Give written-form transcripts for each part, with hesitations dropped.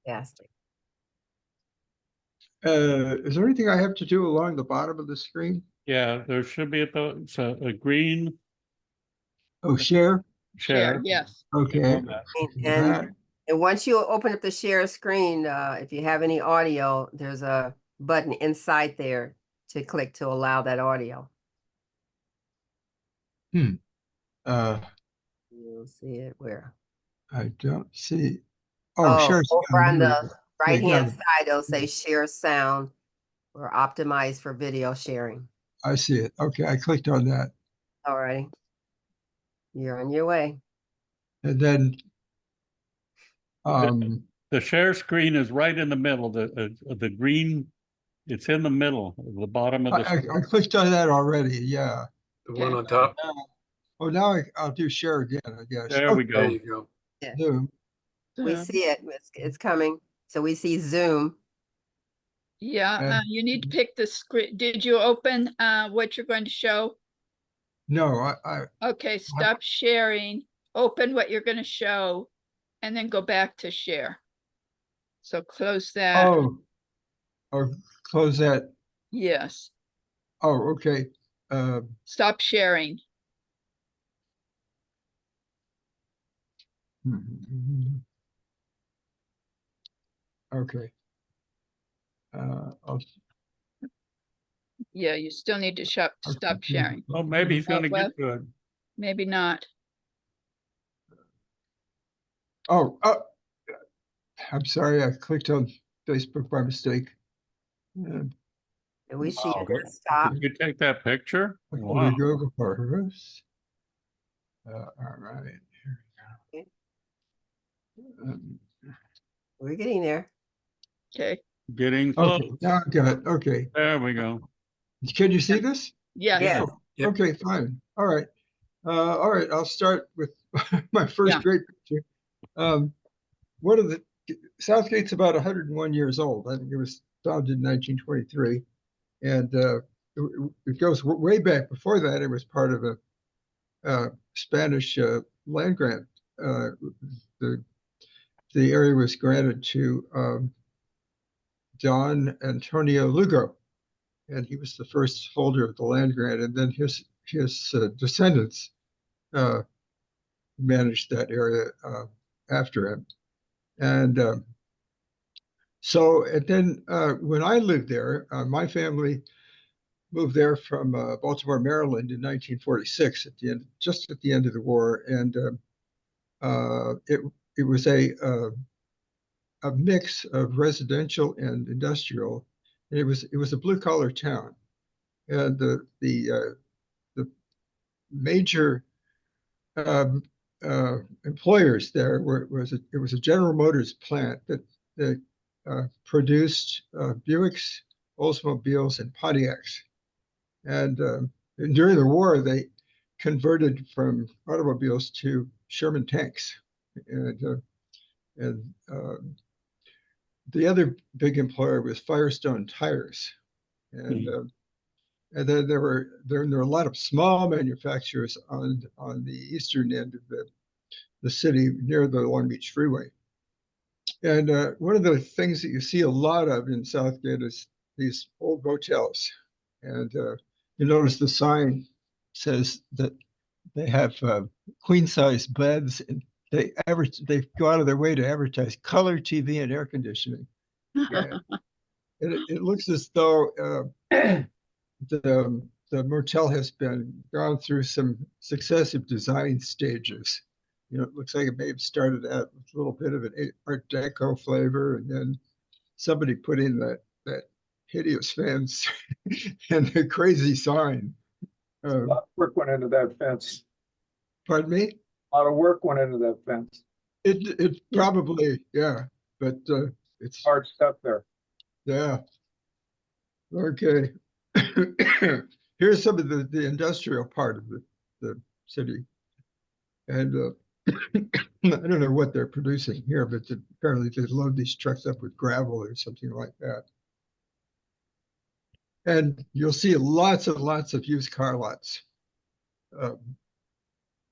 Fantastic. Is there anything I have to do along the bottom of the screen? Yeah, there should be it's a green Oh, share? share. Yes. Okay. And once you open up the share screen, if you have any audio, there's a button inside there to click to allow that audio. You'll see it where? I don't see. Oh, share over on the right-hand yeah. side, it'll say share sound or optimized for video sharing. I see it. Okay, I clicked on that. All right. You're on your way. And then the share screen is right in the middle. The green, it's in the middle, the bottom of the I clicked on that already. Yeah. The one on top. Oh, now I'll do share again, I guess. There we go. There you go. Yeah. Zoom. We see it. It's coming. So we see Zoom. Yeah, you need to pick the screen. Did you open what you're going to show? No, Okay, stop sharing, open what you're going to show, and then go back to share. So close that. Oh, close that. Yes. Oh, okay. Stop sharing. Okay. Yeah, you still need to stop sharing. Oh, maybe he's going to get to it. Maybe not. Oh, I'm sorry. I clicked on Facebook by mistake. And we see Wow. your desktop. Did you take that picture? Wow. Google first. All right. Here we go. We're getting there. Okay. Getting close. Okay, now I got it. Okay. There we go. Can you see this? Yeah. Yeah. Yep. Okay, fine. All right. I'll start with my first great picture. One of the Southgate's about 101 years old. I think it was founded in 1923, and it goes way back. Before that, it was part of a Spanish land grant. The area was granted to Don Antonio Lugo, and he was the first holder of the land grant. And then his descendants managed that area after him. And then when I lived there, my family moved there from Baltimore, Maryland in 1946, just at the end of the war. And it was a mix of residential and industrial. And it was a blue collar town. And the major employers there it was a General Motors plant that produced Buicks, Oldsmobiles, and Pontiacs. And during the war, they converted from automobiles to Sherman tanks. And the other big employer was Firestone Tires. And then there were a lot of small manufacturers on the eastern end of the city near the Long Beach Freeway. And one of the things that you see a lot of in Southgate is these old motels. And you notice the sign says that they have queen size beds, and they go out of their way to advertise color TV and air conditioning. And it looks as though the motel has gone through some successive design stages. It looks like it may have started out with a little bit of an Art Deco flavor, and then somebody put in that hideous fence and the crazy sign. A lot of work went into that fence. Pardon me? A lot of work went into that fence. It probably, yeah, but it's hard stuff there. Yeah. Okay. Here's some of the industrial part of the city. And I don't know what they're producing here, but apparently they load these trucks up with gravel or something like that. And you'll see lots and lots of used car lots.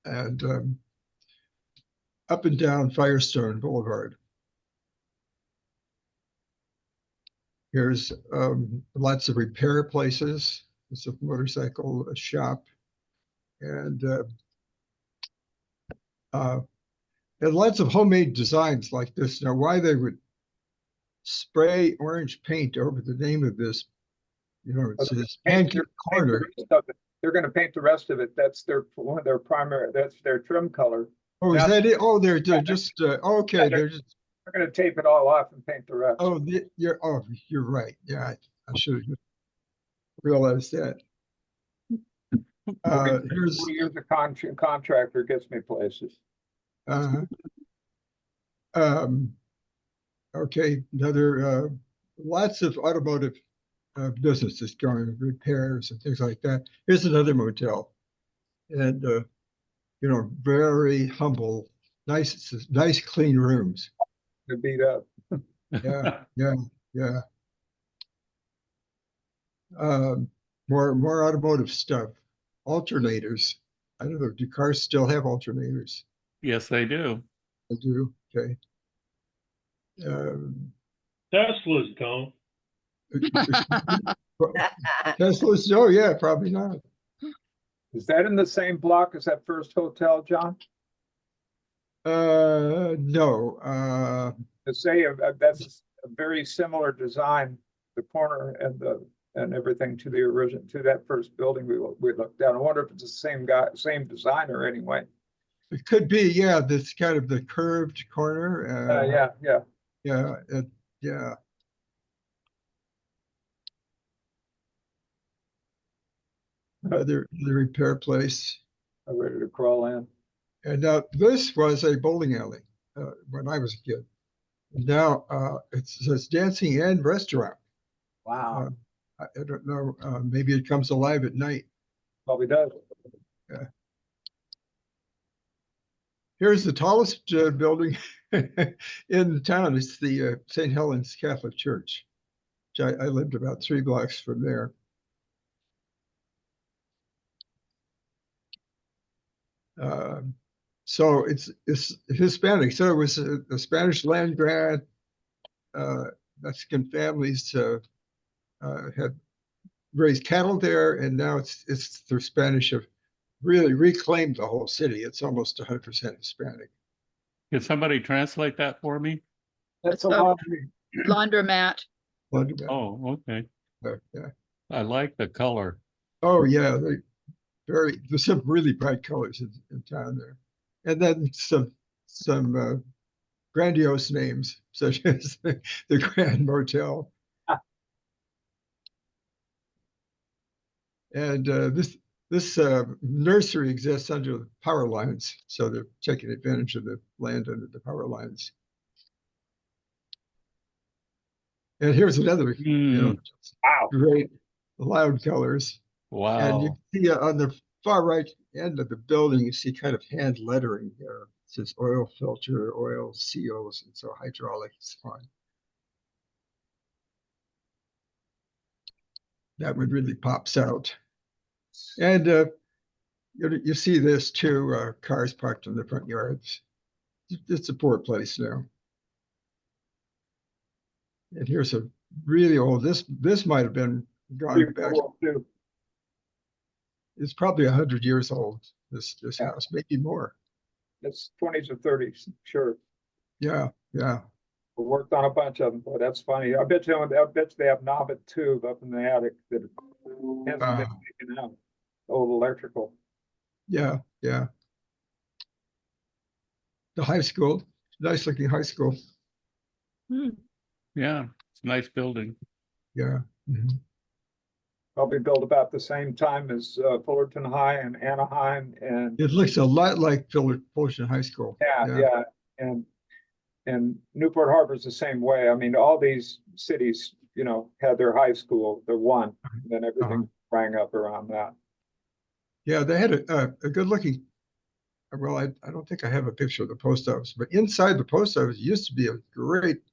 And up and down Firestone Boulevard. Here's lots of repair places. There's a motorcycle shop, and lots of homemade designs like this. Now, why they would spray orange paint over the name of this, it says Pancake Corner. They're gonna paint the rest of it. That's one of their primary, that's their trim color. Oh, is that it? Oh, they're just okay. Yeah, They're just gonna tape it all off and paint the rest. you're right. Yeah, I should have realized that. Here's 40 years of contractor gets me places. Okay, another lots of automotive businesses going, repairs and things like that. Here's another motel, and very humble, nice clean rooms. They're beat up. Yeah. More automotive stuff. Alternators. I don't know. Do cars still have alternators? Yes, they do. I do. Okay. Teslas don't. Teslas? Oh yeah, probably not. Is that in the same block as that first hotel, John? No. To say that's a very similar design, the corner and everything to the original, to that first building we looked at. I wonder if it's the same guy, same designer anyway. It could be, yeah. This kind of the curved corner. Yeah. The repair place. I'm ready to crawl in. And now this was a bowling alley when I was a kid. Now it says dancing and restaurant. Wow. I don't know. Maybe it comes alive at night. Probably does. Yeah. Here's the tallest building in town. It's the St. Helens Catholic Church. I lived about 3 blocks from there. So it's Hispanic. So it was a Spanish land grant. Mexican families had raised cattle there, and now it's the Spanish have really reclaimed the whole city. It's almost 100% Hispanic. Can somebody translate that for me? That's a So- laundry. Laundromat. Oh, okay. Yeah. I like the color. Oh yeah, there's some really bright colors in town there, and then some grandiose names such as the Grand Motel. And this nursery exists under the power lines, so they're taking advantage of the land under the power lines. And here's another, Wow. great loud colors. And you Wow. see on the far right end of the building, you see kind of hand lettering there. It says oil filter, oil seals, and so hydraulics on. That one really pops out. And you see this too, cars parked in the front yards. It's a poor place now. And here's a really old, this might have been gone back. It's probably 100 years old, this house, maybe more. It's 20s or 30s, sure. Yeah. We worked on a bunch of them, but that's funny. I bet you they have knobbed tube up in the attic that hasn't been taken out. Old electrical. Yeah. The high school, nice looking high school. Yeah, it's a nice building. Yeah. Mhm. Probably built about the same time as Fullerton High and Anaheim and It looks a lot like Fullerton High School. yeah. And Newport Harbor's the same way. I mean, all these cities, had their high school, their one, and then everything rang up around that. Yeah, they had a good looking, well, I don't think I have a picture of the post office, but inside the post office used to be a great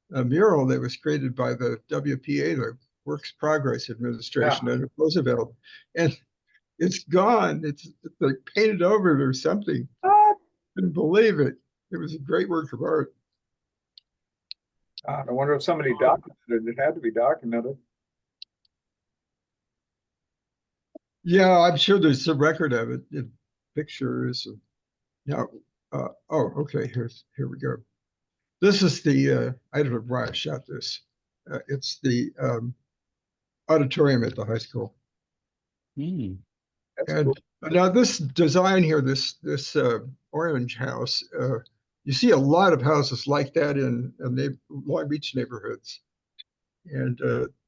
mural that was created by the WPA, the Works Progress Administration under Roosevelt. And it's gone. It's like painted over it or something. Couldn't believe it. It was a great work of art. I wonder if somebody documented, it had to be documented. Yeah, I'm sure there's a record of it in pictures. Yeah. Oh, okay. Here we go. This is the I don't know why I shot this. It's the auditorium at the high school. Hmm. That's And cool. now this design here, this orange house, you see a lot of houses like that in Long Beach neighborhoods. And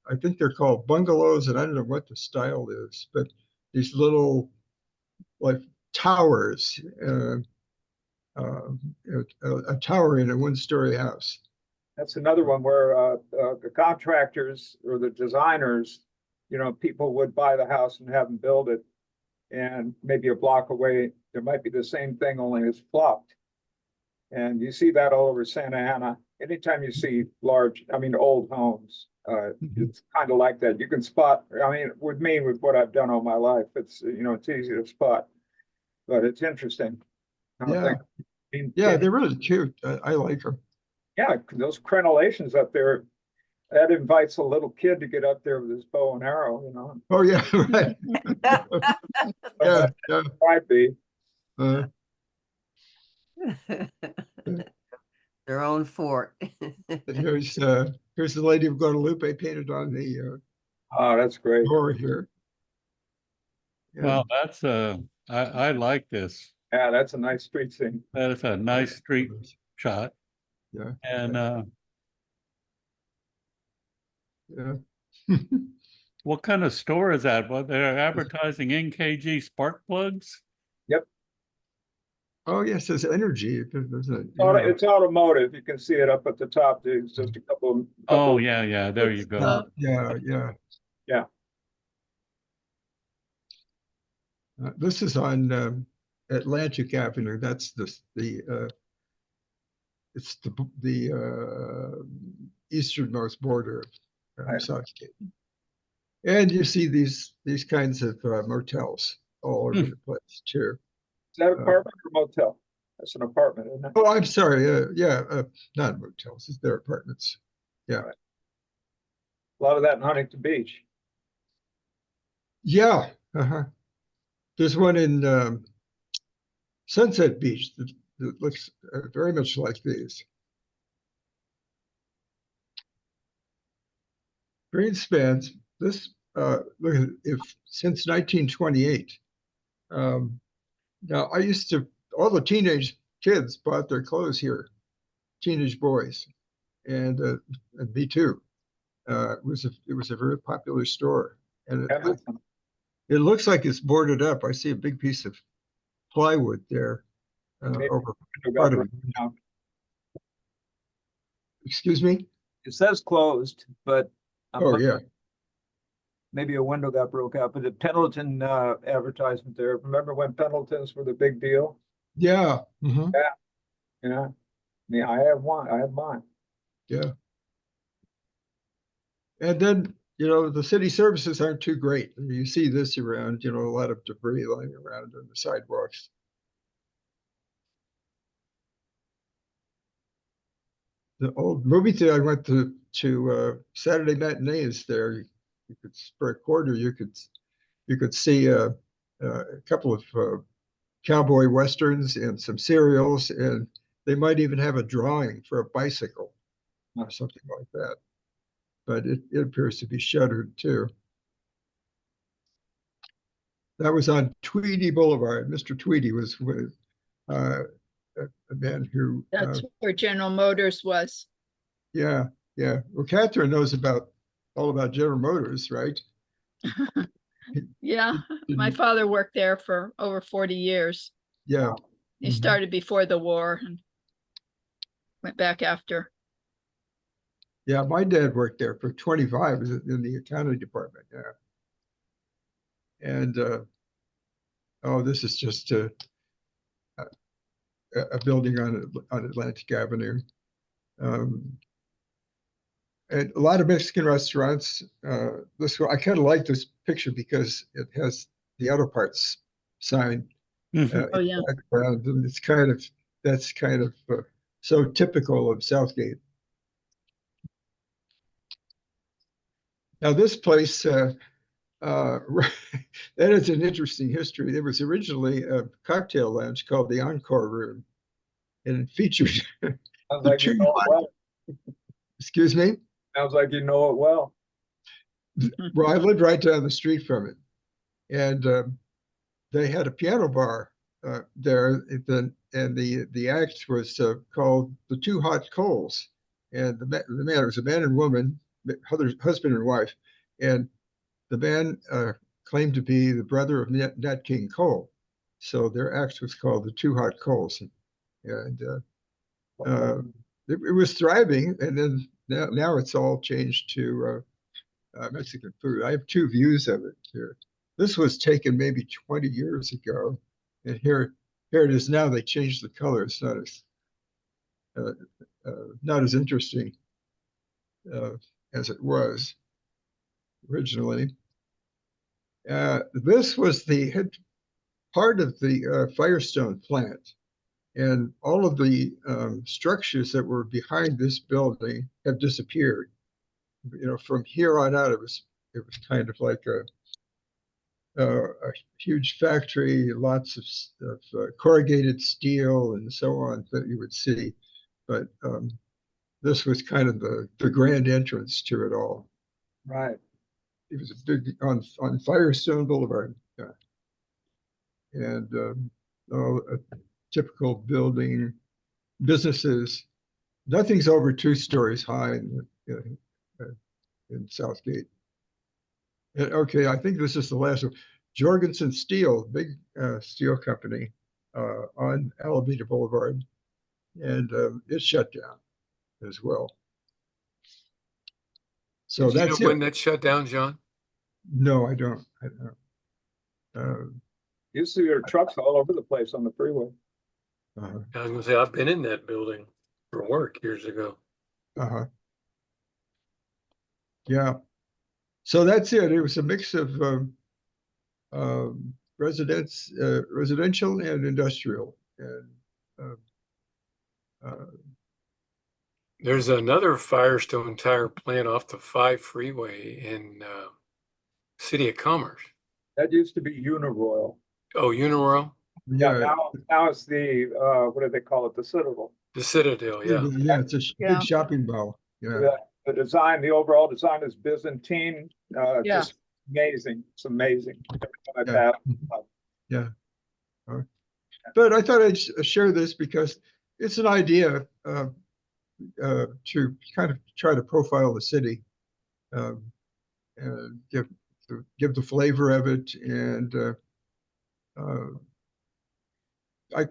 I think they're called bungalows, and I don't know what the style is, but these little like towers, a tower in a one-story house. That's another one where the contractors or the designers, people would buy the house and have them build it. And maybe a block away, there might be the same thing, only it's flopped. And you see that all over Santa Ana. Anytime you see old homes, it's kind of like that. You can spot, with what I've done all my life, it's easy to spot, but it's interesting. Yeah. Yeah, they're really cute. I like them. Yeah, those crenellations up there, that invites a little kid to get up there with his bow and arrow, Oh yeah, right. Yeah, yeah. Might be. Their own fort. Here's the Lady of Guadalupe painted on the Oh, that's great. door here. Yeah. Well, that's I like this. Yeah, that's a nice street scene. That is a nice street shot. Yeah. And Yeah. what kind of store is that? Well, they're advertising NKG spark plugs? Oh yes, there's energy. There's It's automotive. You can see it up at the top. There's just a couple. Oh yeah, there you go. Yeah. Yeah. This is on Atlantic Avenue. That's it's the easternmost border of Right. Southgate. And you see these kinds of motels all over the place too. Is that apartment or motel? That's an apartment, isn't it? Oh, I'm sorry. Not motels. They're apartments. Yeah. Right. A lot of that in Huntington Beach. Yeah. There's one in Sunset Beach that looks very much like these. Greenspans. This look at if since 1928. Now I used to all the teenage kids bought their clothes here, teenage boys, and me too. It was a very popular store, and it looks like it's boarded up. I see a big piece of plywood there over part of it. Excuse me? It says closed, but Oh yeah. maybe a window got broke out. But the Pendleton advertisement there. Remember when Pendletons were the big deal? Yeah. Mhm. Yeah, I have one. I have mine. Yeah. And then, the city services aren't too great. You see this around, a lot of debris lying around on the sidewalks. The old movie theater I went to Saturday matinees there. You could for a quarter, you could see a couple of cowboy westerns and some serials, and they might even have a drawing for a bicycle or something like that. But it appears to be shuttered too. That was on Tweedy Boulevard. Mr. Tweedy was with a man who. That's where General Motors was. Yeah. Well, Catherine knows all about General Motors, right? Yeah, my father worked there for over 40 years. Yeah. He started before the war and went back after. Yeah, my dad worked there for 25 in the accounting department. Yeah. And this is just a building on Atlantic Avenue. And a lot of Mexican restaurants. I kind of like this picture because it has the auto parts sign. Oh yeah. Background, and that's kind of so typical of Southgate. Now this place, that is an interesting history. There was originally a cocktail lounge called the Encore Room, and it featured Sounds the like you two. know it well. Excuse me. Sounds like you know it well. Well, I lived right down the street from it, and they had a piano bar there. And the act was called the Two Hot Coals, and the man, it was a man and woman, husband and wife, and the man claimed to be the brother of Nat King Cole, so their act was called the Two Hot Coals, and it was thriving. And then now it's all changed to Mexican food. I have two views of it here. This was taken maybe 20 years ago, and here it is now. They changed the color. It's not as interesting as it was originally. This was the part of the Firestone plant, and all of the structures that were behind this building have disappeared. From here on out, it was kind of like a huge factory, lots of corrugated steel and so on that you would see. But this was kind of the grand entrance to it all. Right. It was a big on Firestone Boulevard, and a typical building, businesses. Nothing's over 2 stories high in Southgate. And, okay, I think this is the last one. Jorgensen Steel, big steel company on Alameda Boulevard, and it shut down as well. So Did you that's know it. when that shut down, John? No, I don't. You see your trucks all over the place on the freeway. Uh, I was gonna say, I've been in that building for work years ago. uh-huh. Yeah. So that's it. It was a mix of residential and industrial. And There's another Firestone tire plant off the 5 freeway in City of Commerce. That used to be Uniroyal. Oh, Uniroyal? Yeah, yeah, now it's the what do they call it? The Citadel. The Citadel, yeah. yeah, it's a Yeah. big shopping mall. Yeah. The design, the overall design is Byzantine. Yeah. Just amazing. It's amazing. Everything Yeah. like Yeah. But I thought I'd share this because it's an idea to kind of try to profile the city and give the flavor of it. And I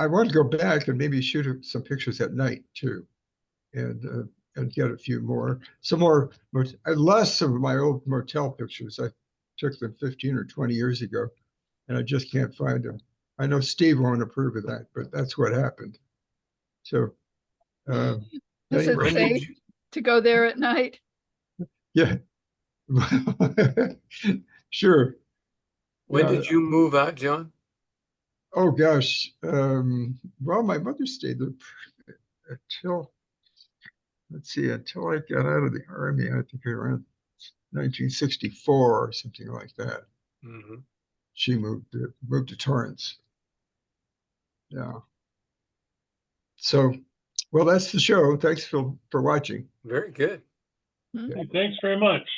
want to go back and maybe shoot some pictures at night too, and get a few more, less of my old motel pictures. I took them 15 or 20 years ago, and I just can't find them. I know Steve won't approve of that, but that's what happened. So, Is it anyway, safe to go there at night? yeah, sure. When Yeah. did you move out, John? Oh gosh. Well, my mother stayed there until, let's see, until I got out of the army. I think around 1964 or something like that. Mm-hmm. She moved to Torrance. Yeah. So, well, that's the show. Thanks for watching. Very good. Hey, thanks very much.